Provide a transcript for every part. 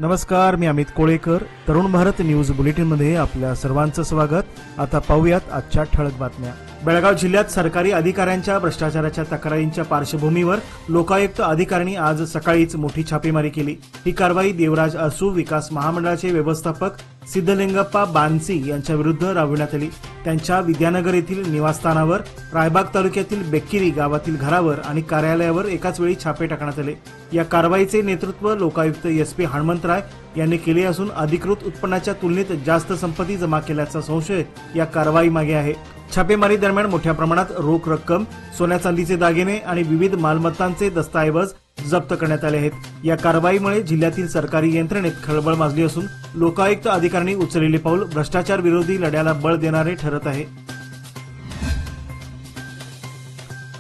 नमस्कार, मी Amit Kolekar. Tarun Bharat news bulletin मध्ये आपल्या सर्वांचं स्वागत. आता पाहूयात आजच्या ठळक बातम्या. बेळगाव जिल्ह्यात सरकारी अधिकाऱ्यांच्या भ्रष्टाचाराच्या तक्रारींच्या पार्श्वभूमीवर लोकायुक्त अधिकाऱ्यांनी आज सकाळीच मोठी छापेमारी केली. ही कारवाई देवराज अरसू विकास महामंडळाचे व्यवस्थापक सिद्धलिंगप्पा बानसी यांच्या विरुद्ध राबविण्यात आली. त्यांच्या विद्यानगर येथील निवासस्थानावर, रायबाग तालुक्यातील बेक्किरी गावातील घरावर आणि कार्यालयावर एकाच वेळी छापे टाकण्यात आले. या कारवाईचे नेतृत्व लोकायुक्त SP हणमंतराय यांनी केले असून अधिकृत उत्पन्नाच्या तुलनेत जास्त संपत्ती जमा केल्याचा संशय या कारवाईमागे आहे. छापेमारी दरम्यान मोठ्या प्रमाणात रोख रक्कम, सोन्या चांदीचे दागिने आणि विविध मालमत्तांचे दस्तऐवज जप्त करण्यात आले आहेत. या कारवाईमुळे जिल्ह्यातील सरकारी यंत्रणेत खळबळ माजली असून लोकायुक्त अधिकाऱ्यांनी उचललेले पाऊल भ्रष्टाचार विरोधी लढ्याला बळ देणारे ठरत आहे.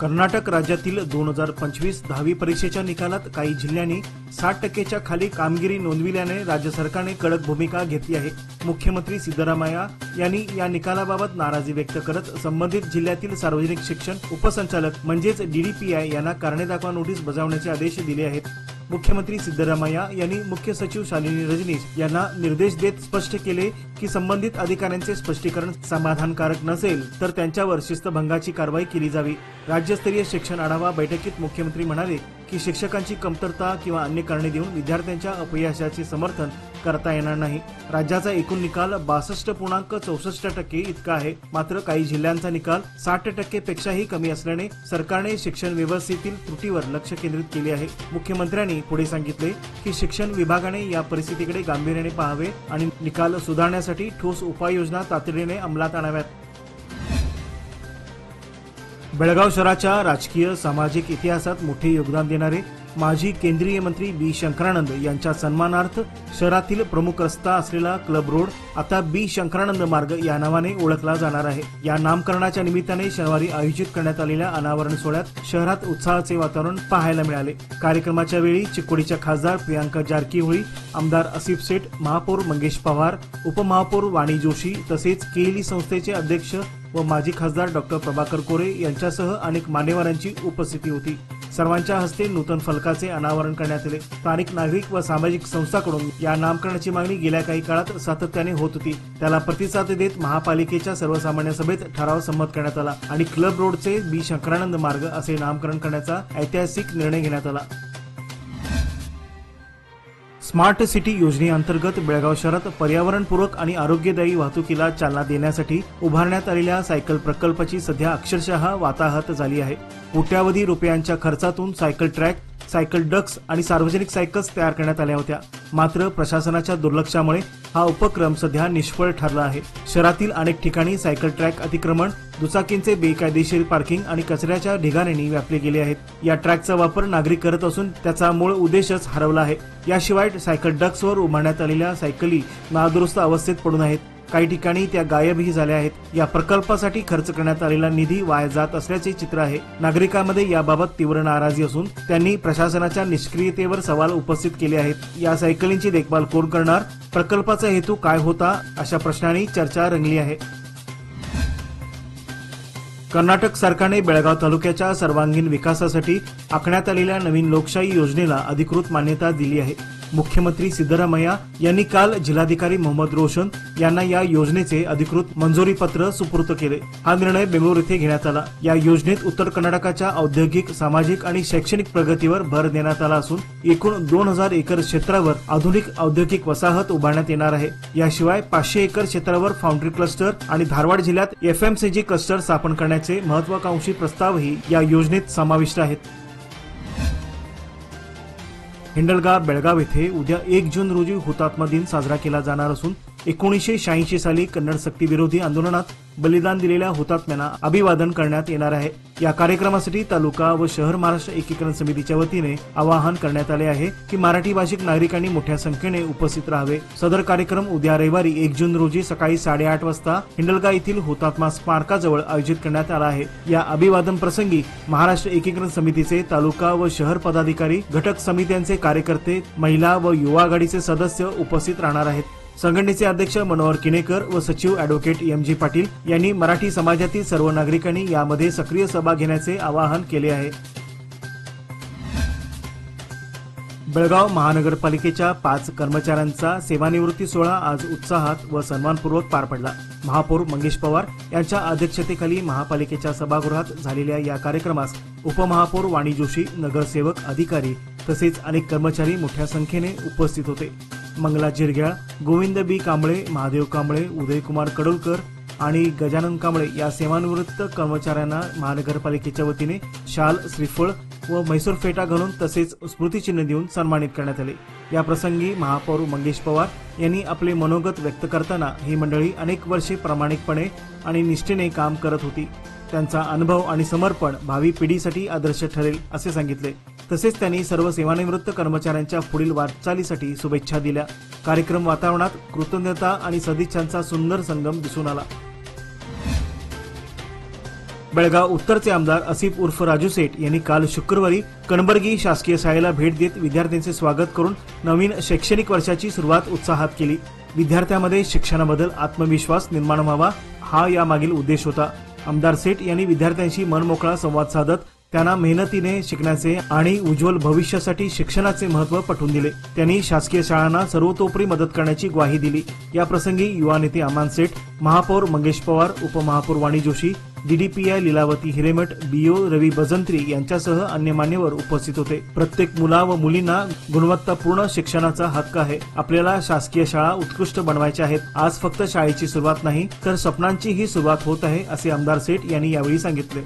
कर्नाटक राज्यातील 2025 10वी परीक्षेच्या निकालात काही जिल्ह्यांनी 60% खाली कामगिरी नोंदविल्याने राज्य सरकारने कडक भूमिका घेतली आहे. मुख्यमंत्री सिद्धरामय्या यांनी या निकालाबाबत नाराजी व्यक्त करत संबंधित जिल्ह्यातील सार्वजनिक शिक्षण उपसंचालक म्हणजेच DDPI यांना कारणे दाखवा नोटीस बजावण्याचे आदेश दिले आहेत. मुख्यमंत्री सिद्धरामय्या यांनी मुख्य सचिव शालिनी रजनीश यांना निर्देश देत स्पष्ट केले की संबंधित अधिकाऱ्यांचे स्पष्टीकरण समाधानकारक नसेल तर त्यांच्यावर शिस्तभंगाची कारवाई केली जावी. राज्यस्तरीय शिक्षण आढावा बैठकीत मुख्यमंत्री म्हणाले की शिक्षकांची कमतरता किंवा अन्य कारणे देऊन विद्यार्थ्यांच्या अपयशाचे समर्थन करता येणार नाही. राज्याचा एकूण निकाल 62.64% इतका आहे. मात्र काही जिल्ह्यांचा निकाल 60% पेक्षाही कमी असल्याने सरकारने शिक्षण व्यवस्थेतील त्रुटीवर लक्ष केंद्रित केले आहे. मुख्यमंत्र्यांनी पुढे सांगितले की शिक्षण विभागाने या परिस्थितीकडे गांभीर्याने पाहावे आणि निकाल सुधारण्यासाठी ठोस उपाययोजना तातडीने अंमलात आणाव्यात. बेळगाव शहराच्या राजकीय सामाजिक इतिहासात मोठे योगदान देणारे माजी केंद्रीय मंत्री B. शंकरानंद यांच्या सन्मानार्थ शहरातील प्रमुख रस्ता असलेला क्लब रोड आता B. शंकरानंद मार्ग या नावाने ओळखला जाणार आहे. या नामकरणाच्या निमित्ताने शनिवारी आयोजित करण्यात आलेल्या अनावरण सोहळ्यात शहरात उत्साहाचे वातावरण पाहायला मिळाले. कार्यक्रमाच्या वेळी चिकोडीच्या खासदार प्रियांका जारकीहोळी, आमदार आसिफ शेठ, महापौर मंगेश पवार, उपमहापौर वाणी जोशी तसेच केएलई संस्थेचे अध्यक्ष व माजी खासदार डॉक्टर प्रभाकर कोरे यांच्यासह अनेक मान्यवरांची उपस्थिती होती. सर्वांच्या हस्ते नूतन फलकाचे अनावरण करण्यात आले. स्थानिक नागरिक व सामाजिक संस्थांकडून या नामकरणाची मागणी गेल्या काही काळात सातत्याने होत होती. त्याला प्रतिसाद देत महापालिकेच्या सर्वसामान्य सभेत ठराव संमत करण्यात आला आणि क्लब रोडचे B. शंकरानंद मार्ग असे नामकरण करण्याचा ऐतिहासिक निर्णय घेण्यात आला. स्मार्ट सिटी योजनेअंतर्गत बेळगाव शहरात पर्यावरणपूरक आणि आरोग्यदायी वाहतुकीला चालना देण्यासाठी उभारण्यात आलेल्या सायकल प्रकल्पाची सध्या अक्षरशः वाताहत झाली आहे. कोट्यावधी रुपयांच्या खर्चातून सायकल ट्रॅक, सायकल डक्स आणि सार्वजनिक सायकल्स तयार करण्यात आल्या होत्या. मात्र प्रशासनाच्या दुर्लक्षामुळे हा उपक्रम सध्या निष्फळ ठरला आहे. शहरातील अनेक ठिकाणी सायकल ट्रॅक अतिक्रमण, दुचाकींचे बेकायदेशीर पार्किंग आणि कचऱ्याच्या ढिगाऱ्यांनी व्यापले गेले आहेत. या ट्रॅकचा वापर नागरिक करत असून त्याचा मूळ उद्देशच हरवला आहे. याशिवाय सायकल डक्सवर उभारण्यात आलेल्या सायकली नादुरुस्त अवस्थेत पडून आहेत. काही ठिकाणी त्या गायबही झाल्या आहेत. या प्रकल्पासाठी खर्च करण्यात आलेला निधी वाया जात असल्याचे चित्र आहे. नागरिकांमध्ये याबाबत तीव्र नाराजी असून त्यांनी प्रशासनाच्या निष्क्रियतेवर सवाल उपस्थित केले आहेत. या सायकलींची देखभाल कोण करणार? प्रकल्पाचा हेतू काय होता? अशा प्रश्नांनी चर्चा रंगली आहे. कर्नाटक सरकारने बेळगाव तालुक्याच्या सर्वांगीण विकासासाठी आखण्यात आलेल्या नवीन लोकशाही योजनेला अधिकृत मान्यता दिली आहे. मुख्यमंत्री सिद्धरामय्या यांनी काल जिल्हाधिकारी मोहम्मद रोशन यांना या योजनेचे अधिकृत मंजुरी पत्र सुपूर्द केले. हा निर्णय बेंगळूर येथे घेण्यात आला. या योजनेत उत्तर कर्नाटकाच्या औद्योगिक, सामाजिक आणि शैक्षणिक प्रगतीवर भर देण्यात आला असून एकूण 2000 एकर क्षेत्रावर आधुनिक औद्योगिक वसाहत उभारण्यात येणार आहे. याशिवाय 500 एकर क्षेत्रावर फाउंड्री क्लस्टर आणि धारवाड जिल्ह्यात FMCG क्लस्टर स्थापन करण्याचे महत्वाकांक्षी प्रस्तावही या योजनेत समाविष्ट आहेत. हिंडलगा बेळगाव येथे उद्या 1 जून रोजी हुतात्मा दिन साजरा केला जाणार असून 1986 साली कन्नड सक्ती विरोधी आंदोलनात बलिदान दिलेल्या हुतात्म्यांना अभिवादन करण्यात येणार आहे. या कार्यक्रमासाठी तालुका व शहर महाराष्ट्र एकीकरण समितीच्या वतीने आवाहन करण्यात आले आहे की मराठी भाषिक नागरिकांनी मोठ्या संख्येने उपस्थित राहावे. सदर कार्यक्रम उद्या रविवारी 1 जून रोजी सकाळी 8:30 वाजता हिंडलगा येथील हुतात्मा स्मारकाजवळ आयोजित करण्यात आला आहे. या अभिवादन प्रसंगी महाराष्ट्र एकीकरण समितीचे तालुका व शहर पदाधिकारी, घटक समित्यांचे कार्यकर्ते, महिला व युवा आघाडीचे सदस्य उपस्थित राहणार आहेत. संघटनेचे अध्यक्ष मनोहर किनेकर व सचिव ॲडव्होकेट MG पाटील यांनी मराठी समाजातील सर्व नागरिकांनी यामध्ये सक्रिय सहभाग घेण्याचे आवाहन केले आहे. बेळगाव महानगरपालिकेच्या 5 कर्मचाऱ्यांचा सेवानिवृत्ती सोहळा आज उत्साहात व सन्मानपूर्वक पार पडला। महापौर मंगेश पवार यांच्या अध्यक्षतेखाली महापालिकेच्या सभागृहात झालेल्या या कार्यक्रमास उपमहापौर वाणी जोशी, नगरसेवक, अधिकारी तसेच अनेक कर्मचारी मोठ्या संख्येने उपस्थित होते। मंगला जिरग्याळ, गोविंद बी कांबळे, महादेव कांबळे, उदयकुमार कडोलकर आणि गजानन कांबळे या सेवानिवृत्त कर्मचाऱ्यांना महानगरपालिकेच्या वतीने शाल, श्रीफळ व म्हैसूर फेटा घालून तसेच स्मृतिचिन्ह देऊन सन्मानित करण्यात आले। या प्रसंगी महापौर मंगेश पवार यांनी आपले मनोगत व्यक्त करताना ही मंडळी अनेक वर्षे प्रामाणिकपणे आणि निष्ठेने काम करत होती। त्यांचा अनुभव आणि समर्पण भावी पिढीसाठी आदर्श ठरेल असे सांगितले। तसेच त्यांनी सर्व सेवानिवृत्त कर्मचाऱ्यांच्या पुढील वाटचालीसाठी शुभेच्छा दिल्या। कार्यक्रम वातावरणात कृतज्ञता आणि सदिच्छांचा सुंदर संगम दिसून आला। बेळगाव उत्तरचे आमदार आसिफ उर्फ राजू सेठ यांनी काल शुक्रवारी कणबर्गी शासकीय शाळेला भेट देत विद्यार्थ्यांचे स्वागत करून नवीन शैक्षणिक वर्षाची सुरुवात उत्साहात केली। विद्यार्थ्यांमध्ये शिक्षणाबद्दल आत्मविश्वास निर्माण व्हावा हा यामागील उद्देश होता। आमदार सेठ यांनी विद्यार्थ्यांशी मनमोकळा संवाद साधत त्यांना मेहनतीने शिकण्याचे आणि उज्ज्वल भविष्यासाठी शिक्षणाचे महत्त्व पटवून दिले। त्यांनी शासकीय शाळांना सर्वतोपरी मदत करण्याची ग्वाही दिली। या प्रसंगी युवा नेते अमान सेठ, महापौर मंगेश पवार, उपमहापौर वाणी जोशी, डीडीपीआय लीलावती हिरेमठ, बीओ रवी बजंत्री यांच्यासह अन्य मान्यवर उपस्थित होते। प्रत्येक मुला व मुलींना गुणवत्तापूर्ण शिक्षणाचा हक्क आहे। आपल्याला शासकीय शाळा उत्कृष्ट बनवायच्या आहेत। आज फक्त शाळेची सुरुवात नाही तर स्वप्नांचीही सुरुवात होत आहे असे आमदार सेठ यांनी यावेळी सांगितले।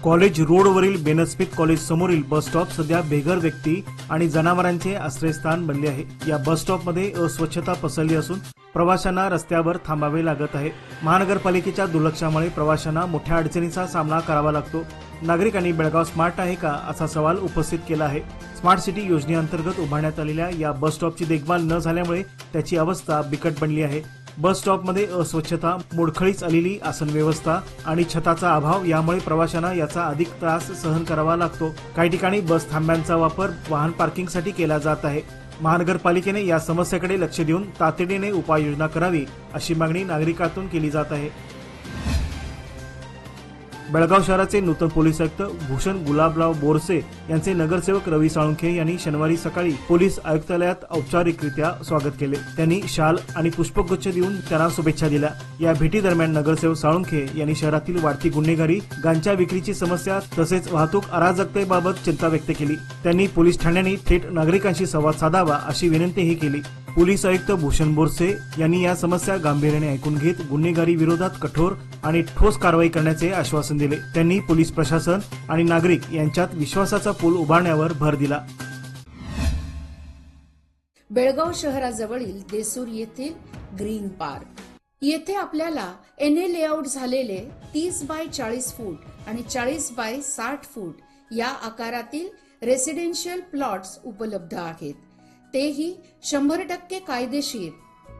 कॉलेज रोडवरील बेनस्मिथ कॉलेज समोरील बस स्टॉप सध्या बेघर व्यक्ती आणि जनावरांचे आश्रयस्थान बनले आहे। या बस स्टॉपमध्ये अस्वच्छता पसरली असून प्रवाशांना रस्त्यावर थांबावे लागत आहे। महानगरपालिकेच्या दुर्लक्षामुळे प्रवाशांना मोठ्या अडचणीचा सामना करावा लागतो। नागरिकांनी बेळगाव स्मार्ट आहे का असा सवाल उपस्थित केला आहे। स्मार्ट सिटी योजनेअंतर्गत उभारण्यात आलेल्या या बस स्टॉपची देखभाल न झाल्यामुळे त्याची अवस्था बिकट बनली आहे। बस स्टॉपमध्ये अस्वच्छता, मोडखळीस आलेली आसन व्यवस्था आणि छताचा अभाव यामुळे प्रवाशांना याचा अधिक त्रास सहन करावा लागतो। काही ठिकाणी बस थांब्यांचा वापर वाहन पार्किंगसाठी केला जात आहे। महानगरपालिकेने या समस्येकडे लक्ष देऊन तातडीने उपाययोजना करावी अशी मागणी नागरिकांतून केली जात आहे। बेळगाव शहराचे नूतन पोलीस आयुक्त भूषण गुलाबराव बोरसे यांचे नगरसेवक रवी साळुंखे यांनी शनिवारी सकाळी पोलीस आयुक्तालयात औपचारिकरित्या स्वागत केले। त्यांनी शाल आणि पुष्पगुच्छ देऊन त्यांना शुभेच्छा दिल्या। या भेटीदरम्यान नगरसेवक साळुंखे यांनी शहरातील वाढती गुन्हेगारी, गांजा विक्रीची समस्या तसेच वाहतूक अराजकतेबाबत चिंता व्यक्त केली। त्यांनी पोलीस ठाण्यांनी थेट नागरिकांशी संवाद साधावा अशी विनंतीही केली। पोलीस आयुक्त भूषण बोरसे यांनी या समस्या गांभीर्याने ऐकून घेत गुन्हेगारी विरोधात कठोर आणि ठोस कारवाई करण्याचे आश्वासन दिले। त्यांनी पोलीस प्रशासन आणि नागरिक यांच्यात विश्वासाचा पूल उभारण्यावर भर दिला। बेळगाव शहराजवळील देसूर येथील ग्रीन पार्क येथे आपल्याला एनए लेआउट झालेले 30 बाय 40 फूट आणि 40 बाय 60 फूट या आकारातील रेसिडेन्शियल प्लॉट्स उपलब्ध आहेत। तेही 100% कायदेशीर,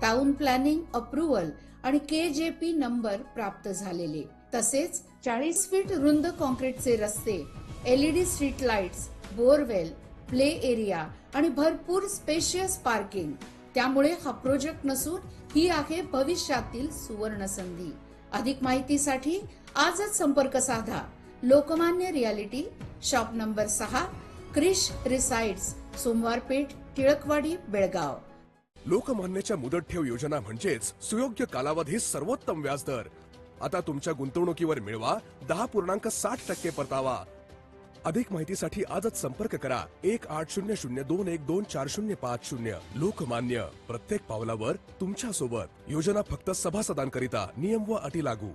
टाउन प्लॅनिंग अप्रुव्हल आणि केजेपी नंबर प्राप्त झालेले। तसेच 40 फीट रुंद कॉन्क्रीटचे रस्ते, LED street lights, borewell, play area आणि भरपूर स्पेशियस पार्किंग। त्यामुळे हा प्रोजेक्ट नसून ही आहे भविष्यातील सुवर्ण संधी। अधिक माहितीसाठी आजच संपर्क साधा। Lokmanya reality, shop number 6, Krish रिसाइड्स, सोमवारपेठ, टिळकवाडी, बेळगाव। लोकमान्यच्या मुदत ठेव योजना म्हणजेच सुयोग्य कालावधी सर्वोत्तम व्याजदर। आता तुमच्या गुंतवणुकीवर मिळवा 10.60% परतावा। अधिक माहितीसाठी आजच संपर्क करा 1800212405। लोकमान्य, प्रत्येक पावलावर तुमच्या सोबत। योजना फक्त सभासदांकरिता, नियम व अटी लागू।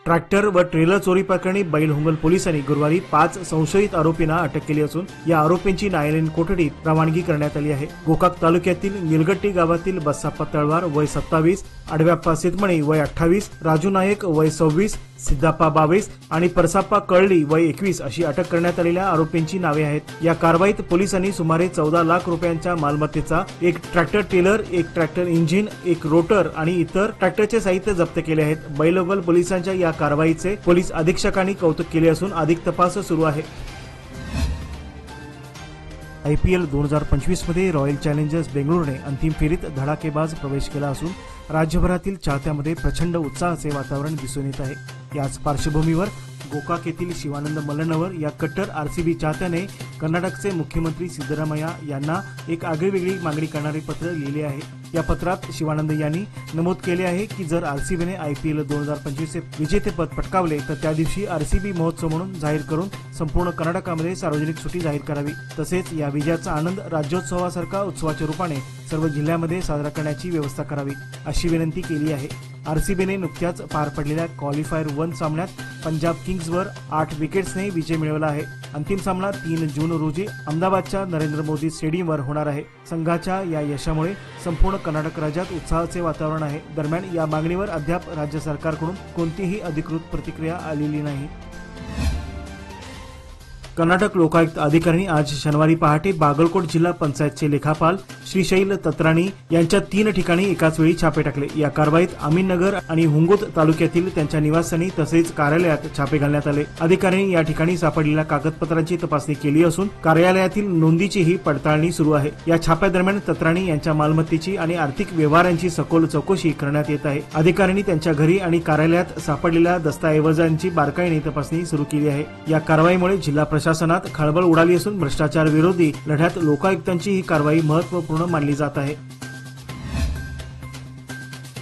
ट्रॅक्टर व ट्रेलर चोरी प्रकरणी बैलहुंगल पोलिसांनी गुरुवारी 5 संशयित आरोपींना अटक केली असून या आरोपींची न्यायालयीन कोठडीत रवानगी करण्यात आली आहे। गोकाक तालुक्यातील निलगट्टी गावातील बस्साप्पा तळवार वय 27, आडव्याप्पा सितमणी वय 28, राजू नायक वय 26, सिद्धाप्पा 22 आणि परसाप्पा कळली वय 21 अशी अटक करण्यात आलेल्या आरोपींची नावे आहेत। या कारवाईत पोलिसांनी सुमारे 14 लाख रुपयांच्या मालमत्तेचा एक ट्रॅक्टर टेलर, एक ट्रॅक्टर इंजिन, एक रोटर आणि इतर ट्रॅक्टरचे साहित्य जप्त केले आहेत। बैलहुंगल पोलिसांच्या या कारवाईचे पोलीस अधीक्षकांनी कौतुक केले असून अधिक तपास सुरू आहे। IPL 2025 मध्ये रॉयल चॅलेंजर्स बेंगळुरूने अंतिम फेरीत धडाकेबाज प्रवेश केला असून राज्यभरातील चाहत्यांमध्ये प्रचंड उत्साहाचे वातावरण दिसून येत आहे। याच पार्श्वभूमीवर गोकाक येथील शिवानंद मलनवर या कट्टर आरसीबी चाहत्याने कर्नाटकचे मुख्यमंत्री सिद्धरामय्या यांना एक आगळीवेगळी मागणी करणारे पत्र लिहिले आहे। या पत्रात शिवानंद यांनी नमूद केले आहे की जर आरसीबीने IPL 2025 चे विजेतेपद पटकावले तर त्या दिवशी आरसीबी महोत्सव म्हणून जाहीर करून संपूर्ण कर्नाटकामध्ये सार्वजनिक सुट्टी जाहीर करावी। तसेच या विजयाचा आनंद राज्योत्सवासारखा उत्सवाच्या रूपाने सर्व जिल्ह्यामध्ये साजरा करण्याची व्यवस्था करावी अशी विनंती केली आहे। आरसीबीने नुकत्याच पार पडलेल्या क्वालिफायर 1 सामन्यात पंजाब किंग्सवर 8 विकेट्सने विजय मिळवला आहे। अंतिम सामना 3 जून रोजी अहमदाबादच्या नरेंद्र मोदी स्टेडियमवर होणार आहे। संघाच्या या यशामुळे संपूर्ण कर्नाटक राज्यात उत्साहाचे वातावरण आहे। दरम्यान या मागणीवर अद्याप राज्य सरकारकडून कोणतीही अधिकृत प्रतिक्रिया आलेली नाही। कर्नाटक लोकायुक्त अधिकाऱ्यांनी आज शनिवारी पहाटे बागलकोट जिल्हा पंचायतचे लेखापाल श्रीशैल तत्राणी यांच्या 3 ठिकाणी एकाच वेळी छापे टाकले। या कारवाईत अमीननगर आणि हुंगोत तालुक्यातील त्यांच्या निवासस्थानी तसेच कार्यालयात छापे घालण्यात आले। अधिकाऱ्यांनी या ठिकाणी सापडलेल्या कागदपत्रांची तपासणी केली असून कार्यालयातील नोंदीचीही पडताळणी सुरू आहे। या छाप्यादरम्यान तत्राणी यांच्या मालमत्तेची आणि आर्थिक व्यवहारांची सखोल चौकशी करण्यात येत आहे। अधिकाऱ्यांनी त्यांच्या घरी आणि कार्यालयात सापडलेल्या दस्तऐवजांची बारकाईने तपासणी सुरू केली आहे। या कारवाईमुळे जिल्हा प्रशासनात खळबळ उडाली असून भ्रष्टाचार विरोधी लढ्यात लोकायुक्तांची ही कारवाई महत्त्वपूर्ण मानली जात आहे।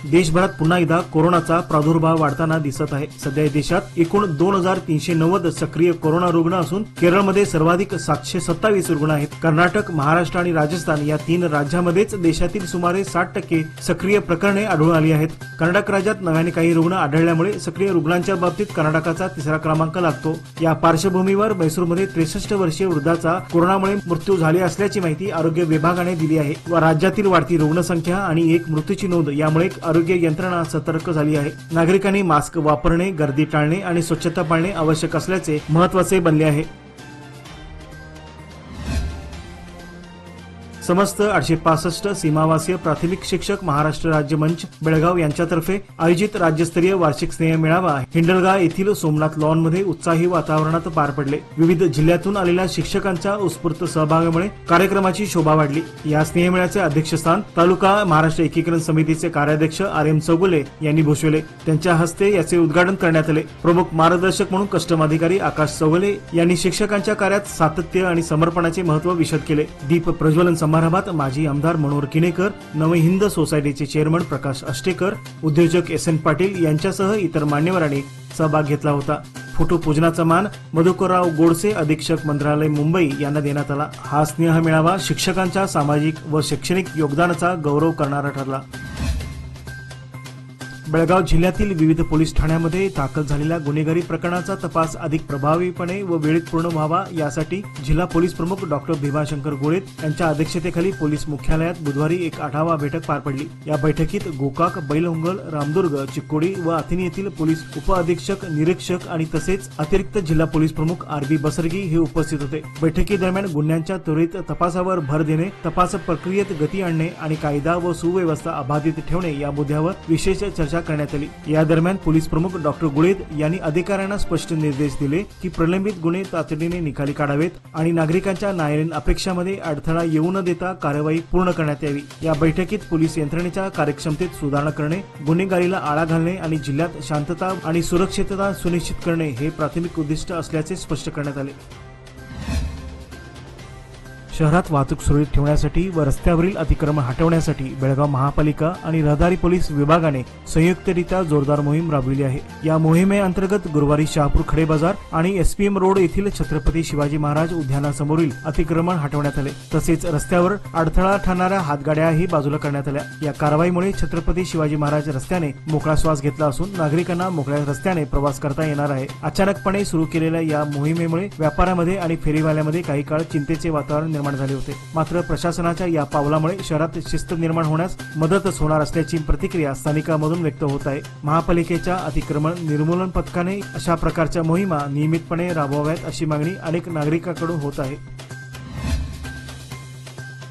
देशभरात पुन्हा एकदा कोरोनाचा प्रादुर्भाव वाढताना दिसत आहे। सध्या देशात एकूण 2390 सक्रिय कोरोना रुग्ण असून केरळमध्ये सर्वाधिक 727 रुग्ण आहेत। कर्नाटक, महाराष्ट्र आणि राजस्थान या 3 राज्यांमध्येच देशातील सुमारे 60% सक्रिय प्रकरणे आढळून आली आहेत। कर्नाटक राज्यात नव्याने काही रुग्ण आढळल्यामुळे सक्रिय रुग्णांच्या बाबतीत कर्नाटकाचा 3रा क्रमांक लागतो। या पार्श्वभूमीवर मैसूरमध्ये 63 वर्षीय वृद्धाचा कोरोनामुळे मृत्यू झाले असल्याची माहिती आरोग्य विभागाने दिली आहे व राज्यातील वाढती रुग्णसंख्या आणि एक मृत्यूची नोंद यामुळे आरोग्य यंत्रणा सतर्क झाली आहे। नागरिकांनी मास्क वापरणे, गर्दी टाळणे आणि स्वच्छता पाळणे आवश्यक असल्याचे महत्त्वाचे बनले आहे। समस्त 865 सीमावासीय प्राथमिक शिक्षक महाराष्ट्र राज्य मंच बेळगाव यांच्यातर्फे आयोजित राज्यस्तरीय वार्षिक स्नेह मेळावा हिंडलगा येथील सोमनाथ लॉन मध्ये उत्साही वातावरणात पार पडले। विविध जिल्ह्यातून आलेल्या शिक्षकांच्या उत्स्फूर्त सहभागामुळे कार्यक्रमाची शोभा वाढली। या स्नेहमेळ्याचे अध्यक्षस्थान तालुका महाराष्ट्र एकीकरण समितीचे कार्याध्यक्ष RM चौगुले यांनी भूषवले। त्यांच्या हस्ते याचे उद्घाटन करण्यात आले। प्रमुख मार्गदर्शक म्हणून कस्टम अधिकारी आकाश चौगुले यांनी शिक्षकांच्या कार्यात सातत्य आणि समर्पणाचे महत्त्व विशद केले। दीप प्रज्वलन समारंभात माजी आमदार मनोहर किणेकर, नवे हिंद सोसायटीचे चेअरमन प्रकाश अष्टेकर, उद्योजक SN पाटील यांच्यासह इतर मान्यवरांनी सहभाग घेतला होता। फोटो पूजनाचा मान मधुकरराव गोडसे, अधीक्षक मंत्रालय मुंबई यांना देण्यात आला। हा स्नेह मेळावा शिक्षकांच्या सामाजिक व शैक्षणिक योगदानाचा गौरव करणारा ठरला। बेळगाव जिल्ह्यातील विविध पोलीस ठाण्यांमध्ये दाखल झालेल्या गुन्हेगारी प्रकरणाचा तपास अधिक प्रभावीपणे व वेळेत पूर्ण व्हावा यासाठी जिल्हा पोलीस प्रमुख डॉक्टर भीमाशंकर गोळेत यांच्या अध्यक्षतेखाली पोलीस मुख्यालयात बुधवारी एक आढावा बैठक पार पडली। या बैठकीत गोकाक, बैलहंगल, रामदुर्ग, चिक्कोडी व अथिनी येथील पोलीस उपअधीक्षक, निरीक्षक आणि तसेच अतिरिक्त जिल्हा पोलीस प्रमुख RB बसरगी हे उपस्थित होते। बैठकीदरम्यान गुन्ह्यांच्या त्वरित तपासावर भर देणे, तपास प्रक्रियेत गती आणणे आणि कायदा व सुव्यवस्था अबाधित ठेवणे या मुद्द्यावर विशेष चर्चा करण्यात आली। या दरम्यान पोलीस प्रमुख डॉक्टर गुळेद यांनी अधिकाऱ्यांना स्पष्ट निर्देश दिले की प्रलंबित गुन्हे तातडीने निकाली काढावेत आणि नागरिकांच्या न्यायालयीन अपेक्षांमध्ये अडथळा येऊ न देता कार्यवाही पूर्ण करण्यात यावी। या बैठकीत पोलीस यंत्रणेच्या कार्यक्षमतेत सुधारणा करणे, गुन्हेगारीला आळा घालणे आणि जिल्ह्यात शांतता आणि सुरक्षितता सुनिश्चित करणे हे प्राथमिक उद्दिष्ट असल्याचे स्पष्ट करण्यात आले। शहरात वाहतूक सुरळीत ठेवण्यासाठी व रस्त्यावरील अतिक्रमण हटवण्यासाठी बेळगाव महापालिका आणि रहदारी पोलीस विभागाने संयुक्तरित्या जोरदार मोहीम राबविली आहे। या मोहिमेअंतर्गत गुरुवारी शहापूर खडे बाजार आणि SPM रोड येथील छत्रपती शिवाजी महाराज उद्यानासमोरील अतिक्रमण हटवण्यात आले। तसेच रस्त्यावर अडथळा ठरणाऱ्या हातगाड्याही बाजूला करण्यात आल्या। या कारवाईमुळे छत्रपती शिवाजी महाराज रस्त्याने मोकळा श्वास घेतला असून नागरिकांना मोकळ्या रस्त्याने प्रवास करता येणार आहे। अचानकपणे सुरू केलेल्या या मोहिमेमुळे व्यापाऱ्यांमध्ये आणि फेरीवाल्यांमध्ये काही काळ चिंतेचे वातावरण निर्माण झाले होते। मात्र प्रशासनाच्या या पावलामुळे शहरात शिस्त निर्माण होण्यास मदतच होणार असल्याची प्रतिक्रिया स्थानिकांमधून व्यक्त होत आहे। महापालिकेच्या अतिक्रमण निर्मूलन पथकाने अशा प्रकारच्या मोहिमा नियमितपणे राबवाव्यात अशी मागणी अनेक नागरिकांकडून होत आहे।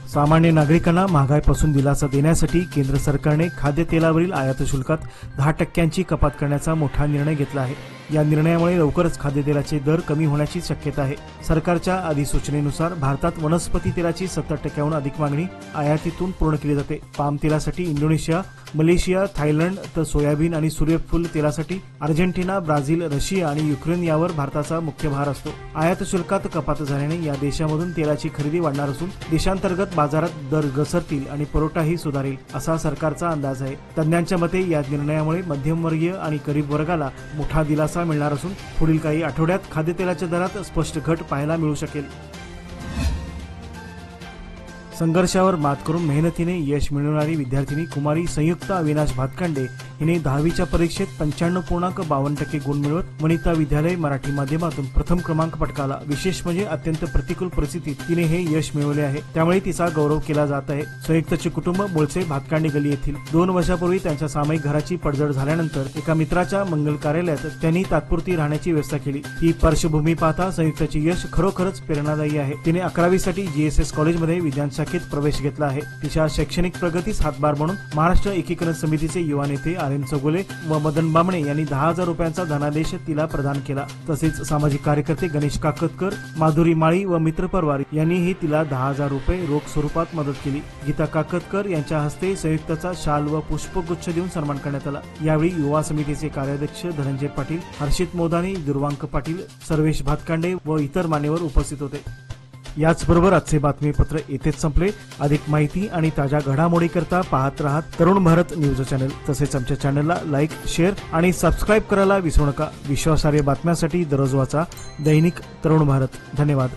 सामान्य नागरिकांना महागाईपासून दिलासा देण्यासाठी केंद्र सरकारने खाद्यतेलावरील आयात शुल्कात 10% कपात करण्याचा मोठा निर्णय घेतला आहे। या निर्णयामुळे लवकरच खाद्यतेलाचे दर कमी होण्याची शक्यता आहे. सरकारच्या अधिसूचनेनुसार भारतात वनस्पती तेलाची 70% अधिक मागणी आयातीतून पूर्ण केली जाते. पाम तेलासाठी इंडोनेशिया, मलेशिया, थायलंड तर सोयाबीन आणि सूर्यफूल तेलासाठी अर्जेंटिना, ब्राझील, रशिया आणि युक्रेन यावर भारताचा मुख्य भार असतो. आयात शुल्कात कपात झाल्याने या देशांमधून तेलाची खरेदी वाढणार असून देशांतर्गत बाजारात दर घसरतील आणि पुरवठाही सुधारेल असा सरकारचा अंदाज आहे. तज्ञांच्या मते या निर्णयामुळे मध्यमवर्गीय आणि गरीब वर्गाला मोठा दिलासा मिळणार असून पुढील काही आठवड्यात खाद्यतेलाच्या दरात स्पष्ट घट पाहायला मिळू शकेल. संघर्षावर मात करून मेहनतीने यश मिळवणारी विद्यार्थिनी कुमारी संयुक्ता अविनाश भातकांडे हिने 10वीच्या परीक्षेत 95.52% गुण मिळवत वनिता विद्यालय मराठी माध्यमातून प्रथम क्रमांक पटकावला. विशेष म्हणजे अत्यंत प्रतिकूल परिस्थितीत तिने हे यश मिळवले आहे, त्यामुळे तिचा गौरव केला जात आहे. संयुक्ताचे कुटुंब मूळचे भातकांडे गली येथील. 2 वर्षापूर्वी त्यांच्या सामायिक घराची पडझड झाल्यानंतर एका मित्राच्या मंगल कार्यालयात त्यांनी तात्पुरती राहण्याची व्यवस्था केली. ही पार्श्वभूमी पाहता संयुक्ताचे यश खरोखरच प्रेरणादायी आहे. तिने 11वी साठी GSS कॉलेजमध्ये विज्ञान शाखेत प्रवेश घेतला आहे. तिच्या शैक्षणिक प्रगतीस हातभार म्हणून महाराष्ट्र एकीकरण समितीचे युवा नेते RM चौगुले व मदन बामणे यांनी 10,000 रुपयांचा धनादेश तिला प्रदान केला. तसेच सामाजिक कार्यकर्ते गणेश काकतकर, माधुरी माळी व मित्र परवार यांनीही तिला 10,000 रुपये रोख स्वरूपात मदत केली. गीता काकतकर यांच्या हस्ते संयुक्ताचा शाल व पुष्पगुच्छ देऊन सन्मान करण्यात आला. यावेळी युवा समितीचे कार्याध्यक्ष धनंजय पाटील, हर्षित मोदानी, दुर्वांक पाटील, सर्वेश भातकांडे व इतर मान्यवर उपस्थित होते. याचबरोबर आजचे बातमीपत्र येथेच संपले. अधिक माहिती आणि ताज्या घडामोडी करता पाहत रहा तरुण भारत न्यूज चॅनल. तसेच आमच्या चॅनलला लाईक, शेअर आणि सबस्क्राईब करायला विसरू नका. विश्वासार्ह बातम्यांसाठी दररोज वाचा दैनिक तरुण भारत. धन्यवाद.